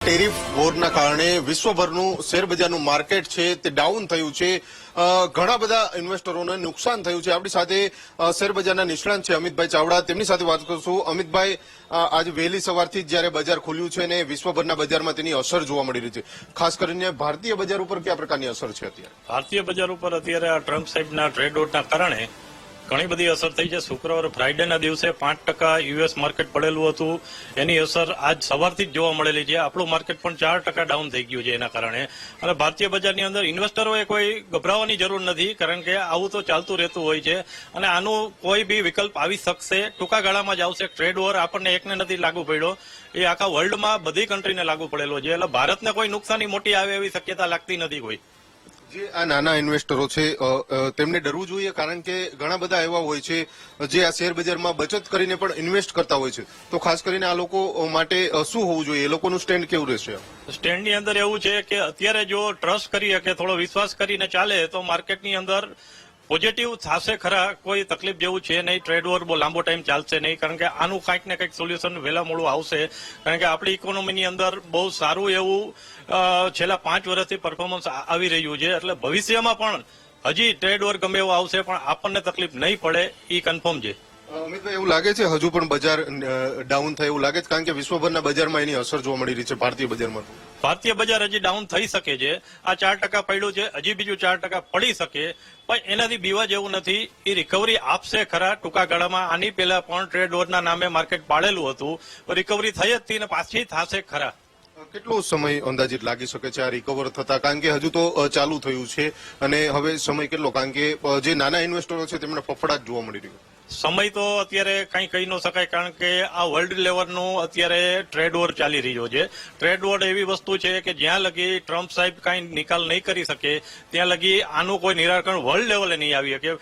Tariff વોરના કારણે વિશ્વભરનું શેરબજારનું market છે તે ડાઉન થયું છે. ઘણા બધા ઇન્વેસ્ટરોને નુકસાન થયું છે. આપણી સાથે શેરબજારના નિષ્ણાંત છે અમિતભાઈ ચાવડા, તેમની સાથે વાત કરશું. અમિતભાઈ, આજે વહેલી સવારથી જ જયારે બજાર ખુલ્યું છે અને વિશ્વભરના બજારમાં તેની અસર જોવા મળી રહી છે, ખાસ કરીને ભારતીય બજાર ઉપર કયા પ્રકારની અસર છે અત્યારે? ભારતીય બજાર ઉપર અત્યારે આ ટ્રમ્પ સાહેબના ટ્રેડ વોરના કારણે ઘણી બધી અસર થઈ છે. શુક્રવાર ફ્રાઇડેના દિવસે 5% યુએસ માર્કેટ પડેલું હતું, એની અસર આજ સવારથી જ જોવા મળેલી છે. આપણું માર્કેટ પણ 4% ડાઉન થઈ ગયું છે એના કારણે. અને ભારતીય બજારની અંદર ઇન્વેસ્ટરોએ કોઈ ગભરાવાની જરૂર નથી, કારણ કે આવું તો ચાલતું રહેતું હોય છે અને આનું કોઈ બી વિકલ્પ આવી શકશે, ટૂંકા ગાળામાં જ આવશે. ટ્રેડ વોર આપણને એકને નથી લાગુ પડ્યો, એ આખા વર્લ્ડમાં બધી કન્ટ્રીને લાગુ પડેલો છે. એટલે ભારતને કોઈ નુકસાની મોટી આવે એવી શક્યતા લાગતી નથી કોઈ. જે આ નાના ઇન્વેસ્ટરો છે તેમને ડરવું જોઈએ, કારણ કે ઘણા બધા એવા હોય છે જે આ શેર બજારમાં બચત કરીને પણ ઇન્વેસ્ટ કરતા હોય છે. તો ખાસ કરીને આ લોકો માટે શું હોવું જોઈએ, એ લોકોનું સ્ટેન્ડ કેવું રહેશે? સ્ટેન્ડની અંદર એવું છે કે અત્યારે જો ટ્રસ્ટ કરી શકે, થોડો વિશ્વાસ કરીને ચાલે તો માર્કેટની અંદર પોઝિટિવ થશે ખરા. કોઈ તકલીફ જેવું છે નહીં. ટ્રેડ વોર બહુ લાંબો ટાઈમ ચાલશે નહીં, કારણ કે આનું કંઈક ને કંઈક સોલ્યુશન વહેલા મોડું આવશે. કારણ કે આપણી ઇકોનોમીની અંદર બહુ સારું એવું છેલ્લા 5 વર્ષથી પરફોર્મન્સ આવી રહ્યું છે. એટલે ભવિષ્યમાં પણ હજી ટ્રેડ વોર ગમે એવો આવશે પણ આપણને તકલીફ નહીં પડે એ કન્ફર્મ છે. અમિતભાઈ, એવું લાગે છે હજુ પણ બજાર ડાઉન થાય એવું લાગે છે? કારણ કે વિશ્વભરના બજારમાં એની અસર જોવા મળી રહી છે. ભારતીય બજારમાં ભારતીય બજાર હજી ડાઉન થઈ શકે છે. આ 4% પડ્યું છે, હજી બીજું 4% પડી શકે, પણ એનાથી બીવા જેવું નથી. એ રિકવરી આપશે ખરા ટૂંકા ગાળામાં. આની પહેલા પણ ટ્રેડ વોરના નામે માર્કેટ પાડેલું હતું, રિકવરી થઈ જ હતી અને પાછી થશે ખરા. કેટલો સમય અંદાજિત લાગી શકે છે આ રિકવર થતા? કારણ કે હજુ તો ચાલુ થયું છે અને હવે સમય કેટલો? કારણ કે જે નાના ઇન્વેસ્ટરો છે તેમને ફફડાટ જોવા મળી રહ્યો. સમય તો અત્યારે કંઈ કહી ન શકાય, કારણ કે આ વર્લ્ડ લેવલનું અત્યારે ટ્રેડ વોર ચાલી રહ્યો છે. ટ્રેડ વોર એવી વસ્તુ છે કે જ્યાં લગી ટ્રમ્પ સાહેબ કાંઈ નિકાલ નહીં કરી શકે ત્યાં લગી આનું કોઈ નિરાકરણ વર્લ્ડ લેવલે નહીં આવી શકે.